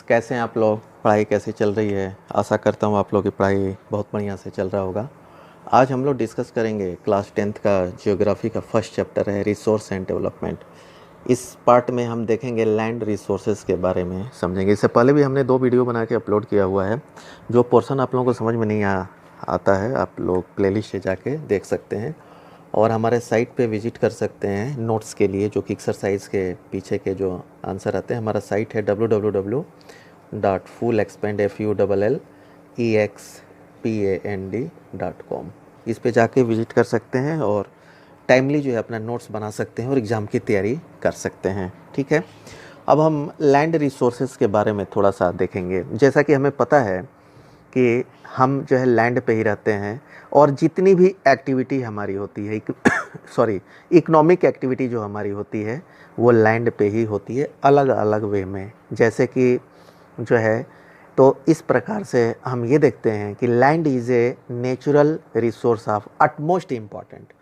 कैसे हैं आप लोग। पढ़ाई कैसी चल रही है। आशा करता हूँ आप लोग की पढ़ाई बहुत बढ़िया से चल रहा होगा। आज हम लोग डिस्कस करेंगे क्लास 10th का ज्योग्राफी का फर्स्ट चैप्टर है रिसोर्स एंड डेवलपमेंट। इस पार्ट में हम देखेंगे लैंड रिसोर्सेज के बारे में समझेंगे। इससे पहले भी हमने 2 वीडियो बना के अपलोड किया हुआ है। जो पोर्शन आप लोगों को समझ में नहीं आता है आप लोग प्लेलिस्ट से जाके देख सकते हैं और हमारे साइट पे विजिट कर सकते हैं नोट्स के लिए, जो कि एक्सरसाइज के पीछे के जो आंसर आते हैं। हमारा साइट है www.fullexpand.com। इस पे जाके विजिट कर सकते हैं और टाइमली जो है अपना नोट्स बना सकते हैं और एग्ज़ाम की तैयारी कर सकते हैं। ठीक है, अब हम लैंड रिसोर्सेज के बारे में थोड़ा सा देखेंगे। जैसा कि हमें पता है कि हम जो है लैंड पे ही रहते हैं और जितनी भी एक्टिविटी हमारी होती है इकोनॉमिक एक्टिविटी जो हमारी होती है वो लैंड पे ही होती है, अलग अलग वे में। जैसे कि जो है तो इस प्रकार से हम ये देखते हैं कि land is a natural resource of utmost important.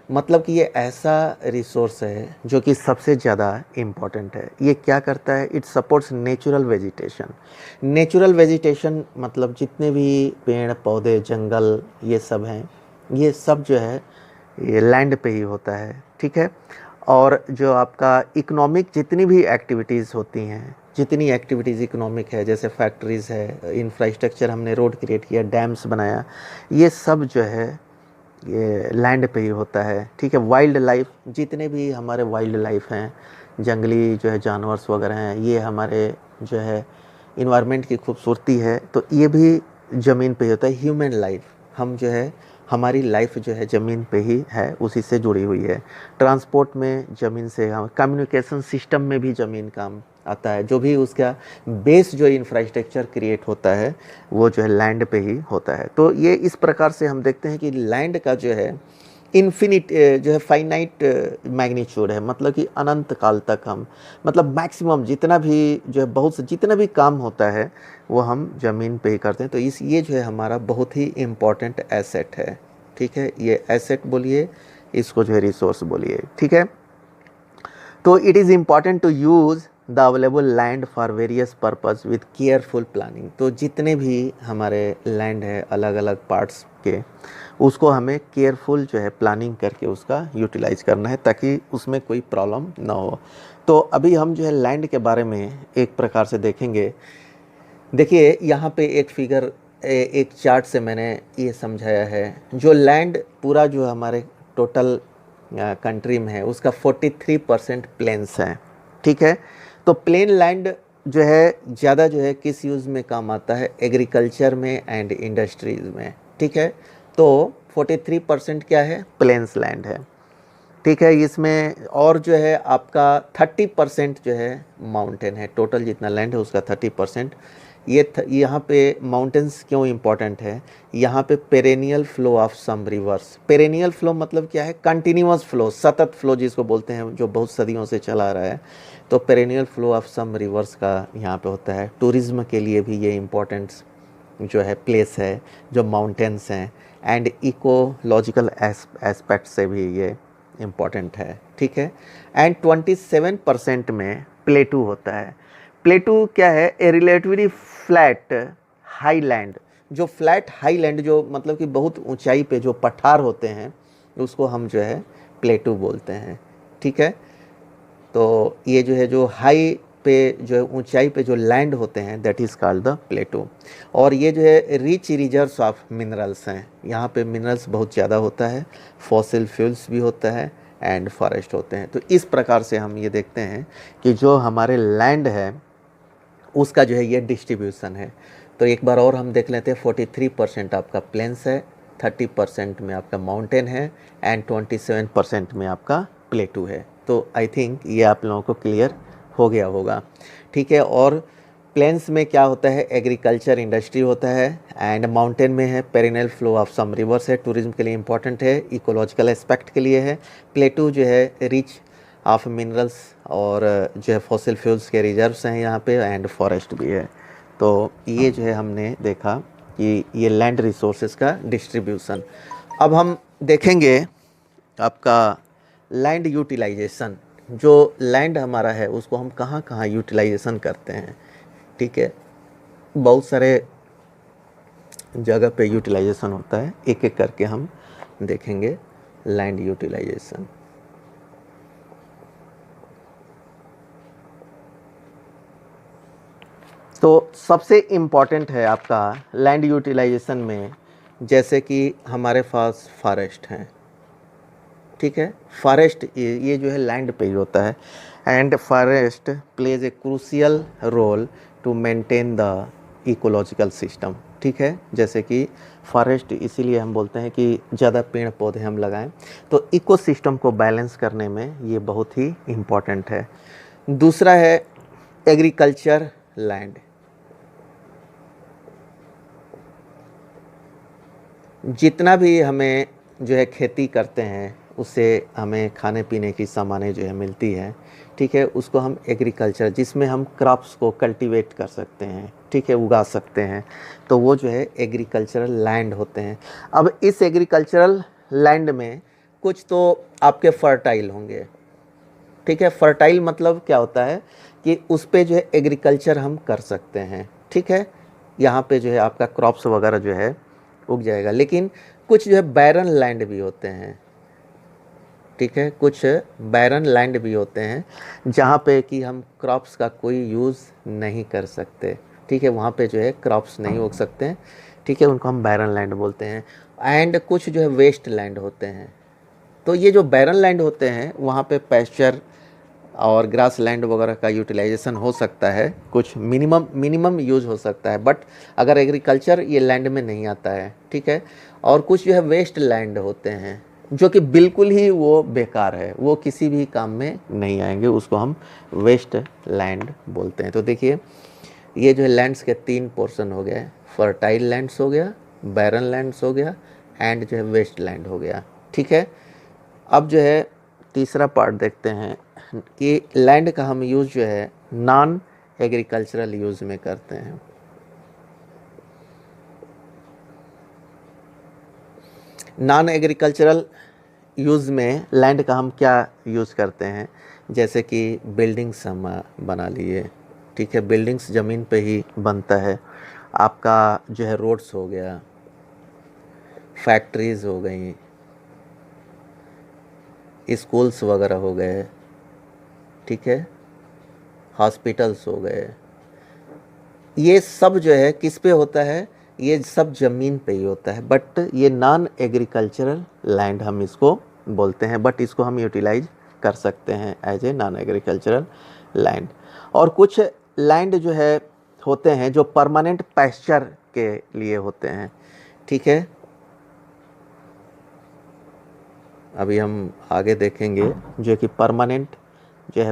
मतलब कि ये ऐसा रिसोर्स है जो कि सबसे ज़्यादा इम्पॉर्टेंट है। ये क्या करता है, it supports natural vegetation. Natural vegetation मतलब जितने भी पेड़ पौधे जंगल ये सब हैं, ये सब जो है ये लैंड पे ही होता है। ठीक है, और जो आपका इकोनॉमिक जितनी भी एक्टिविटीज़ होती हैं, जितनी एक्टिविटीज़ इकोनॉमिक है, जैसे फैक्ट्रीज़ है, इंफ्रास्ट्रक्चर हमने रोड क्रिएट किया, डैम्स बनाया, ये सब जो है ये लैंड पे ही होता है। ठीक है, वाइल्ड लाइफ जितने भी हमारे वाइल्ड लाइफ हैं, जंगली जो है जानवर्स वगैरह हैं, ये हमारे जो है इन्वायरमेंट की खूबसूरती है, तो ये भी ज़मीन पे ही होता है। ह्यूमन लाइफ, हम जो है हमारी लाइफ जो है ज़मीन पे ही है, उसी से जुड़ी हुई है। ट्रांसपोर्ट में ज़मीन से, हम कम्युनिकेशन सिस्टम में भी ज़मीन काम आता है। जो भी उसका बेस जो इंफ्रास्ट्रक्चर क्रिएट होता है वो जो है लैंड पे ही होता है। तो ये इस प्रकार से हम देखते हैं कि लैंड का जो है इन्फिनिट जो है फाइनाइट मैग्नीट्यूड है। मतलब कि अनंत काल तक हम मतलब मैक्सिमम जितना भी जो है बहुत से जितना भी काम होता है वो हम ज़मीन पे ही करते हैं। तो ये जो है हमारा बहुत ही इम्पॉर्टेंट एसेट है। ठीक है, ये एसेट बोलिए, इसको जो है रिसोर्स बोलिए। ठीक है, तो it is important to use the available land for various purpose with careful planning. तो जितने भी हमारे लैंड है अलग अलग पार्ट्स के, उसको हमें केयरफुल जो है प्लानिंग करके उसका यूटिलाइज करना है ताकि उसमें कोई प्रॉब्लम ना हो। तो अभी हम जो है लैंड के बारे में एक प्रकार से देखेंगे। देखिए यहाँ पे एक फिगर एक चार्ट से मैंने ये समझाया है। जो लैंड पूरा जो हमारे टोटल कंट्री में है उसका 43% प्लेन्स हैं। ठीक है, तो प्लेन लैंड जो है ज़्यादा जो है किस यूज़ में काम आता है, एग्रीकल्चर में एंड इंडस्ट्रीज़ में। ठीक है, तो 43% क्या है, प्लेन्स लैंड है। ठीक है, इसमें और जो है आपका 30% जो है माउंटेन है। टोटल जितना लैंड है उसका 30%। यहाँ पे माउंटेन्स क्यों इम्पॉर्टेंट है, यहाँ पे perennial flow of some rivers. Perennial flow मतलब क्या है, कंटिन्यूअस फ्लो, सतत फ्लो जिसको बोलते हैं, जो बहुत सदियों से चला आ रहा है। तो perennial flow of some rivers का यहाँ पे होता है। टूरिज्म के लिए भी ये इम्पोर्टेंट जो है प्लेस है, जो माउंटेन्स हैं, एंड इकोलॉजिकल एस्पेक्ट से भी ये इम्पॉर्टेंट है। ठीक है, एंड 27% में प्लेटू होता है। प्लेटू क्या है, ए रिलेटिवली फ्लैट हाई लैंड। जो फ्लैट हाई लैंड जो मतलब कि बहुत ऊंचाई पे जो पठार होते हैं उसको हम जो है प्लेटू बोलते हैं। ठीक है, तो ये जो है जो हाई पे जो है ऊंचाई पे जो लैंड होते हैं दैट इज़ कॉल्ड द प्लेटू। और ये जो है रिच रिजर्व्स ऑफ मिनरल्स हैं। यहाँ पे मिनरल्स बहुत ज़्यादा होता है, फॉसिल फ्यूल्स भी होता है एंड फॉरेस्ट होते हैं। तो इस प्रकार से हम ये देखते हैं कि जो हमारे लैंड है उसका जो है ये डिस्ट्रीब्यूशन है। तो एक बार और हम देख लेते हैं, 43% आपका प्लेन्स है, 30% में आपका माउंटेन है एंड 27% में आपका प्लेटू है। तो आई थिंक ये आप लोगों को क्लियर हो गया होगा। ठीक है, और प्लेन्स में क्या होता है, एग्रीकल्चर इंडस्ट्री होता है, एंड माउंटेन में है perineal flow of some reverse है, टूरिज्म के लिए इंपॉर्टेंट है, इकोलॉजिकल एस्पेक्ट के लिए है। प्लेटू जो है रिच ऑफ मिनरल्स और जो है फॉसिल फ्यूल्स के रिजर्व्स हैं यहाँ पे, एंड फॉरेस्ट भी है। तो ये जो है हमने देखा कि ये लैंड रिसोर्सेज का डिस्ट्रीब्यूशन। अब हम देखेंगे आपका लैंड यूटिलाइजेशन। जो लैंड हमारा है उसको हम कहाँ कहाँ यूटिलाइजेशन करते हैं। ठीक है। बहुत सारे जगह पे यूटिलाइजेशन होता है, एक एक करके हम देखेंगे लैंड यूटिलाइजेशन। तो सबसे इम्पॉर्टेंट है आपका लैंड यूटिलाइजेशन में, जैसे कि हमारे पास फॉरेस्ट हैं, ठीक है। फॉरेस्ट ये जो है लैंड पे ही होता है, and forest plays a crucial role to maintain the ecological system, ठीक है। जैसे कि फॉरेस्ट इसीलिए हम बोलते हैं कि ज़्यादा पेड़ पौधे हम लगाएं, तो इकोसिस्टम को बैलेंस करने में ये बहुत ही इम्पॉर्टेंट है। दूसरा है एग्रीकल्चर लैंड। जितना भी हमें जो है खेती करते हैं उससे हमें खाने पीने की सामानें जो है मिलती है, ठीक है, उसको हम एग्रीकल्चर, जिसमें हम क्रॉप्स को कल्टीवेट कर सकते हैं, ठीक है, उगा सकते हैं, तो वो जो है एग्रीकल्चरल लैंड होते हैं। अब इस एग्रीकल्चरल लैंड में कुछ तो आपके फर्टाइल होंगे, ठीक है। फर्टाइल मतलब क्या होता है कि उस पे जो है एग्रीकल्चर हम कर सकते हैं, ठीक है। यहाँ पे जो है आपका क्रॉप्स वगैरह जो है उग जाएगा। लेकिन कुछ जो है बैरन लैंड भी होते हैं, ठीक है, कुछ बैरन लैंड भी होते हैं जहाँ पे कि हम क्रॉप्स का कोई यूज़ नहीं कर सकते, ठीक है, वहाँ पे जो है क्रॉप्स नहीं उग सकते हैं, ठीक है, उनको हम बैरन लैंड बोलते हैं। एंड कुछ जो है वेस्ट लैंड होते हैं। तो ये जो बैरन लैंड होते हैं वहाँ पे पैस्चर और ग्रास लैंड वगैरह का यूटिलाइजेशन हो सकता है, कुछ मिनिमम यूज हो सकता है, बट अगर एग्रीकल्चर ये लैंड में नहीं आता है, ठीक है। और कुछ जो है वेस्ट लैंड होते हैं जो कि बिल्कुल ही वो बेकार है, वो किसी भी काम में नहीं आएंगे, उसको हम वेस्ट लैंड बोलते हैं। तो देखिए ये जो है लैंड्स के 3 पोर्शन हो गए, फर्टाइल लैंड्स हो गया, बैरन लैंड्स हो गया, एंड जो है वेस्ट लैंड हो गया, ठीक है। अब जो है तीसरा पार्ट देखते हैं कि लैंड का हम यूज़ जो है नॉन एग्रीकल्चरल यूज़ में करते हैं। नॉन एग्रीकल्चरल यूज़ में लैंड का हम क्या यूज़ करते हैं, जैसे कि बिल्डिंग्स हम बना लिए, ठीक है, बिल्डिंग्स ज़मीन पे ही बनता है। आपका जो है रोड्स हो गया, फैक्ट्रीज़ हो गई, स्कूल्स वगैरह हो गए, ठीक है, हॉस्पिटल्स हो गए, ये सब जो है किस पे होता है, ये सब ज़मीन पे ही होता है। बट ये नॉन एग्रीकल्चरल लैंड हम इसको बोलते हैं, बट इसको हम यूटिलाइज कर सकते हैं as a non agricultural land. और कुछ लैंड जो है होते हैं जो परमानेंट पैस्चर के लिए होते हैं, ठीक है। अभी हम आगे देखेंगे जो कि परमानेंट जो है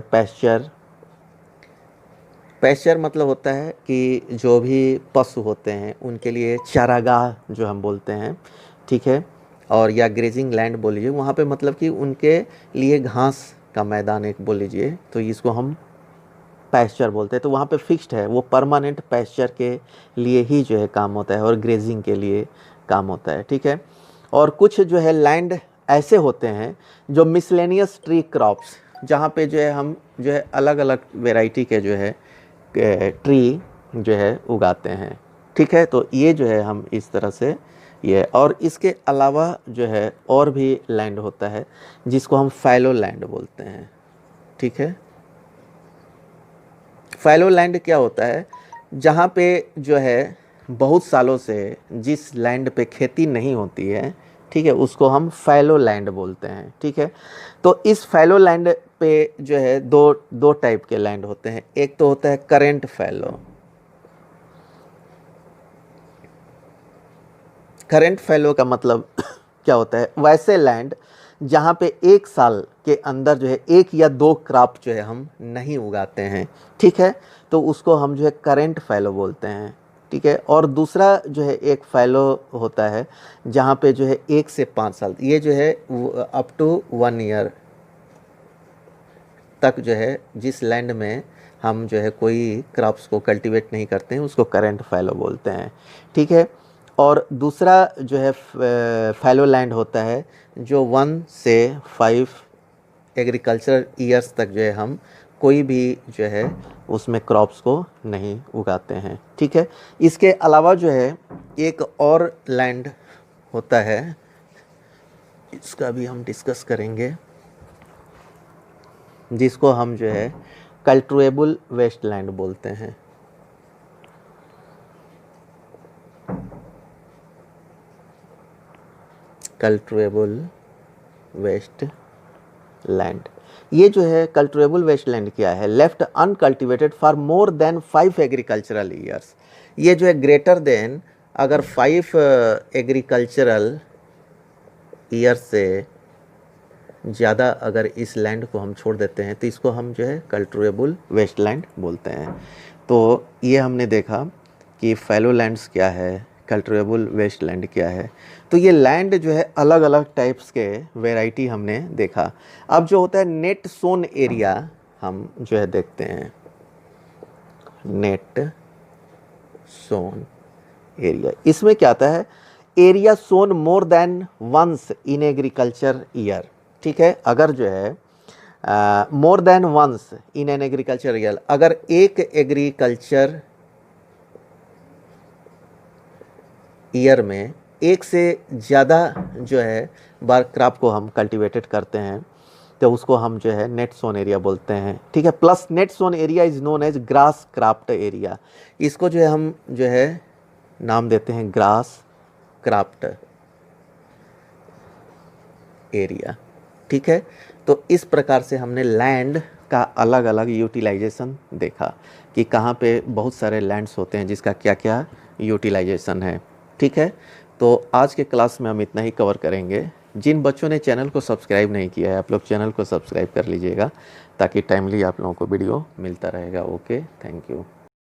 पैस्चर मतलब होता है कि जो भी पशु होते हैं उनके लिए चारागाह जो हम बोलते हैं, ठीक है, और या ग्रेजिंग लैंड बोल लीजिए, वहाँ पे मतलब कि उनके लिए घास का मैदान एक बोल लीजिए, तो इसको हम पैस्चर बोलते हैं। तो वहाँ पे फिक्स्ड है, वो परमानेंट पैस्चर के लिए ही जो है काम होता है और ग्रेजिंग के लिए काम होता है, ठीक है। और कुछ जो है लैंड ऐसे होते हैं जो मिसलेनियस ट्री क्रॉप्स, जहाँ पे जो है हम जो है अलग अलग वेराइटी के जो है ट्री जो है उगाते हैं, ठीक है। तो ये जो है हम इस तरह से ये, और इसके अलावा जो है और भी लैंड होता है जिसको हम फैलो लैंड बोलते हैं, ठीक है। फैलो लैंड क्या होता है, जहाँ पे जो है बहुत सालों से जिस लैंड पे खेती नहीं होती है, ठीक है, उसको हम फैलो लैंड बोलते हैं, ठीक है। तो इस फैलो लैंड पे जो है दो टाइप के लैंड होते हैं। एक तो होता है करेंट फैलो। करेंट फैलो का मतलब क्या होता है, वैसे लैंड जहाँ पे एक साल के अंदर जो है 1 या 2 क्रॉप जो है हम नहीं उगाते हैं, ठीक है, तो उसको हम जो है करेंट फैलो बोलते हैं, ठीक है। और दूसरा जो है एक फैलो होता है जहाँ पे जो है 1 से 5 साल, ये जो है अप टू 1 ईयर तक जो है जिस लैंड में हम जो है कोई क्रॉप्स को कल्टीवेट नहीं करते हैं उसको करेंट फैलो बोलते हैं, ठीक है। और दूसरा जो है फैलो लैंड होता है जो 1 से 5 एग्रीकल्चर ईयर्स तक जो है हम कोई भी जो है उसमें क्रॉप्स को नहीं उगाते हैं। ठीक है, इसके अलावा जो है एक और लैंड होता है, इसका भी हम डिस्कस करेंगे, जिसको हम जो है कल्टिवेबल वेस्टलैंड बोलते हैं। कल्टिवेबल वेस्टलैंड, ये जो है कल्टिवेबल वेस्टलैंड क्या है, left uncultivated for more than 5 agricultural years. ये जो है ग्रेटर देन अगर 5 एग्रीकल्चरल ईयर से ज़्यादा अगर इस लैंड को हम छोड़ देते हैं तो इसको हम जो है कल्टिवेबल वेस्टलैंड बोलते हैं। तो ये हमने देखा कि फैलो लैंड्स क्या है, कल्टिवेबल वेस्टलैंड क्या है। तो ये लैंड जो है अलग अलग टाइप्स के वैरायटी हमने देखा। अब जो होता है नेट सोन एरिया हम जो है देखते हैं, नेट सोन एरिया, इसमें क्या आता है, area sown more than once in agriculture year. ठीक है, अगर जो है more than once in an agriculture year, अगर एक एग्रीकल्चर ईयर में एक से ज़्यादा जो है बार क्रॉप को हम कल्टीवेटेड करते हैं तो उसको हम जो है नेट सोन एरिया बोलते हैं। ठीक है, plus net sown area is known as gross cropped area, इसको जो है हम जो है नाम देते हैं ग्रास क्रॉप्ड एरिया। ठीक है, तो इस प्रकार से हमने लैंड का अलग अलग यूटिलाइजेशन देखा कि कहाँ पे बहुत सारे लैंड्स होते हैं जिसका क्या क्या यूटिलाइजेशन है। ठीक है, तो आज के क्लास में हम इतना ही कवर करेंगे। जिन बच्चों ने चैनल को सब्सक्राइब नहीं किया है, आप लोग चैनल को सब्सक्राइब कर लीजिएगा ताकि टाइमली आप लोगों को वीडियो मिलता रहेगा। Okay, thank you.